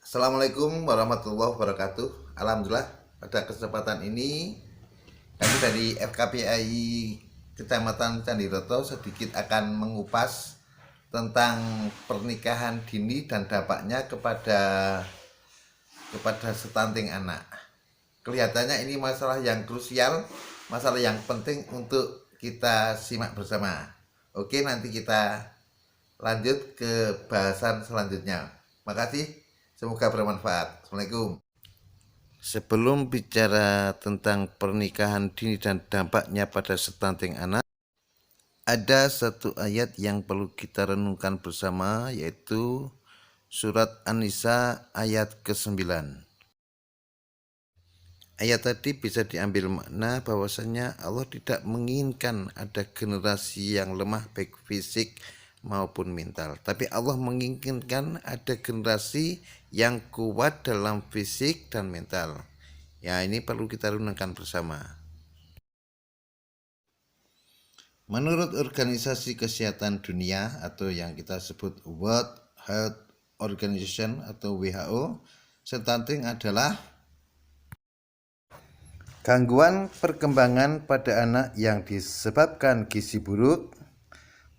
Assalamualaikum warahmatullahi wabarakatuh. Alhamdulillah pada kesempatan ini kami dari FKPI Kecamatan Candiroto sedikit akan mengupas tentang pernikahan dini dan dampaknya kepada stunting anak. Kelihatannya ini masalah yang krusial, masalah yang penting untuk kita simak bersama. Oke, nanti kita lanjut ke bahasan selanjutnya. Makasih, semoga bermanfaat. Assalamualaikum. Sebelum bicara tentang pernikahan dini dan dampaknya pada stunting anak, ada satu ayat yang perlu kita renungkan bersama, yaitu surat An-Nisa ayat ke-9. Ayat tadi bisa diambil makna bahwasanya Allah tidak menginginkan ada generasi yang lemah baik fisik maupun mental, tapi Allah menginginkan ada generasi yang kuat dalam fisik dan mental. Ya, ini perlu kita renungkan bersama. Menurut Organisasi Kesehatan Dunia atau yang kita sebut World Health Organization atau WHO, stunting adalah gangguan perkembangan pada anak yang disebabkan gizi buruk,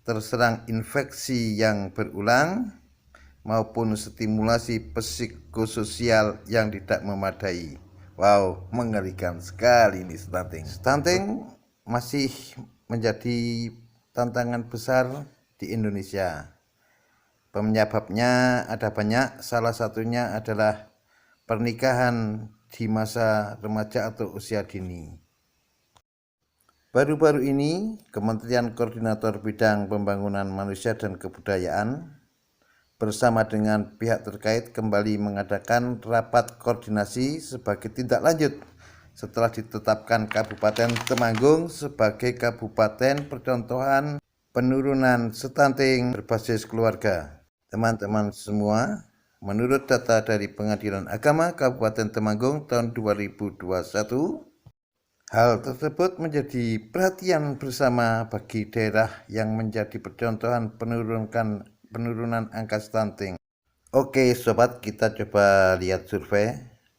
terserang infeksi yang berulang, maupun stimulasi psikososial yang tidak memadai. Wow, mengerikan sekali ini stunting. Stunting masih menjadi tantangan besar di Indonesia. Penyebabnya ada banyak, salah satunya adalah pernikahan di masa remaja atau usia dini. Baru-baru ini, Kementerian Koordinator Bidang Pembangunan Manusia dan Kebudayaan bersama dengan pihak terkait kembali mengadakan rapat koordinasi sebagai tindak lanjut setelah ditetapkan Kabupaten Temanggung sebagai kabupaten percontohan penurunan stunting berbasis keluarga. Teman-teman semua, menurut data dari Pengadilan Agama Kabupaten Temanggung tahun 2021, hal tersebut menjadi perhatian bersama bagi daerah yang menjadi percontohan penurunan angka stunting. Oke sobat, kita coba lihat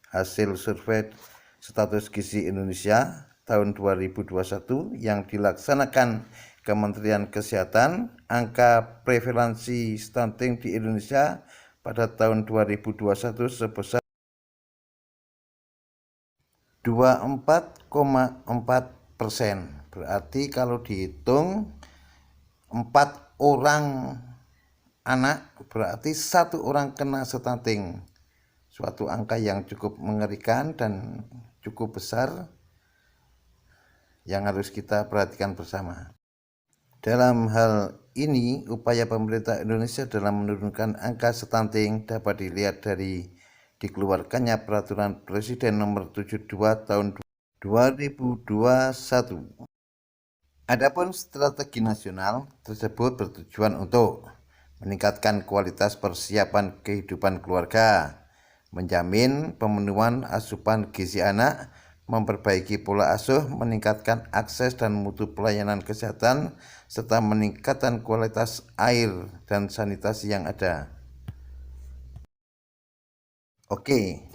hasil survei status gizi Indonesia tahun 2021 yang dilaksanakan Kementerian Kesehatan. Angka prevalensi stunting di Indonesia pada tahun 2021 sebesar 24,4%. Berarti kalau dihitung 4 orang anak berarti 1 orang kena stunting. Suatu angka yang cukup mengerikan dan cukup besar yang harus kita perhatikan bersama. Dalam hal ini, upaya pemerintah Indonesia dalam menurunkan angka stunting dapat dilihat dari dikeluarkannya Peraturan Presiden Nomor 72 Tahun 2021. Adapun strategi nasional tersebut bertujuan untuk meningkatkan kualitas persiapan kehidupan keluarga, menjamin pemenuhan asupan gizi anak, memperbaiki pola asuh, meningkatkan akses dan mutu pelayanan kesehatan, serta meningkatkan kualitas air dan sanitasi yang ada. Oke,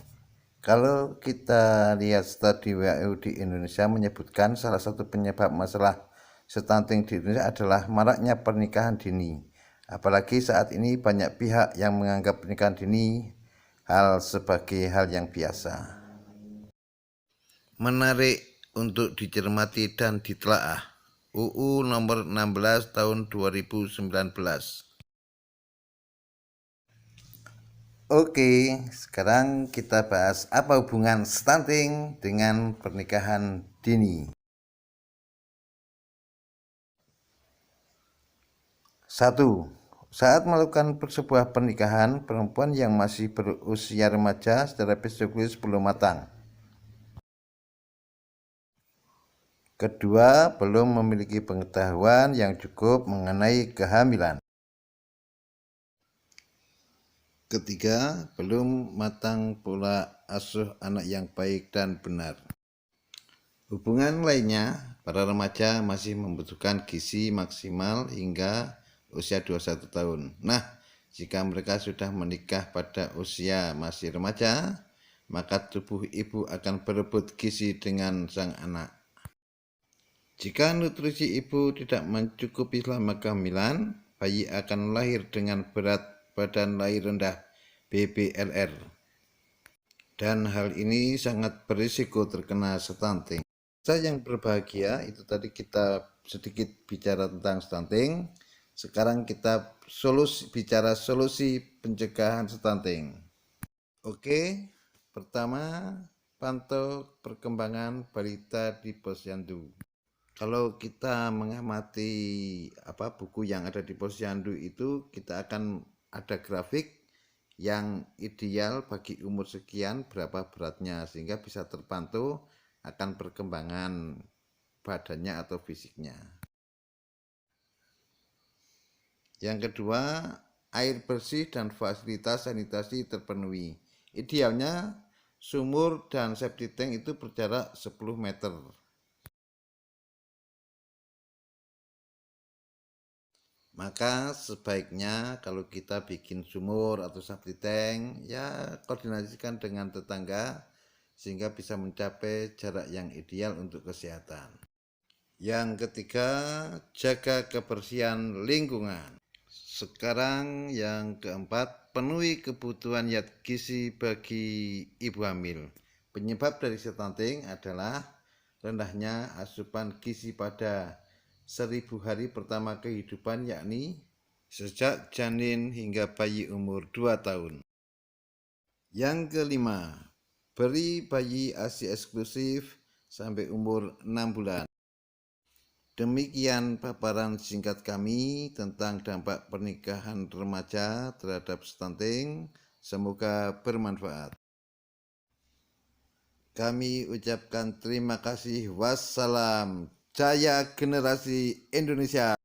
kalau kita lihat studi WHO di Indonesia menyebutkan salah satu penyebab masalah stunting di Indonesia adalah maraknya pernikahan dini. Apalagi saat ini banyak pihak yang menganggap pernikahan dini sebagai hal yang biasa. Menarik untuk dicermati dan ditelaah. UU nomor 16 tahun 2019. Oke, sekarang kita bahas apa hubungan stunting dengan pernikahan dini. 1. Saat melakukan sebuah pernikahan, perempuan yang masih berusia remaja secara psikologis belum matang. Kedua, belum memiliki pengetahuan yang cukup mengenai kehamilan. Ketiga, belum matang pola asuh anak yang baik dan benar. Hubungan lainnya, para remaja masih membutuhkan gizi maksimal hingga usia 21 tahun. Nah, Jika mereka sudah menikah pada usia masih remaja, maka tubuh ibu akan berebut gizi dengan sang anak. Jika nutrisi ibu tidak mencukupi selama kehamilan, bayi akan lahir dengan berat badan lahir rendah (BBLR). Dan hal ini sangat berisiko terkena stunting. Saya yang berbahagia, itu tadi kita sedikit bicara tentang stunting. Sekarang kita bicara solusi pencegahan stunting. Oke, pertama, pantau perkembangan balita di posyandu. Kalau kita mengamati buku yang ada di posyandu itu, kita akan ada grafik yang ideal bagi umur sekian berapa beratnya, sehingga bisa terpantau akan perkembangan badannya atau fisiknya. Yang kedua, air bersih dan fasilitas sanitasi terpenuhi. Idealnya sumur dan septic tank itu berjarak 10 meter. Maka sebaiknya kalau kita bikin sumur atau septic tank, ya koordinasikan dengan tetangga sehingga bisa mencapai jarak yang ideal untuk kesehatan. Yang ketiga, jaga kebersihan lingkungan. Sekarang yang keempat, penuhi kebutuhan zat gizi bagi ibu hamil. Penyebab dari stunting adalah rendahnya asupan gizi pada 1000 hari pertama kehidupan, yakni sejak janin hingga bayi umur 2 tahun. Yang kelima, beri bayi ASI eksklusif sampai umur 6 bulan. Demikian paparan singkat kami tentang dampak pernikahan remaja terhadap stunting. Semoga bermanfaat. Kami ucapkan terima kasih. Wassalam. Jaya generasi Indonesia.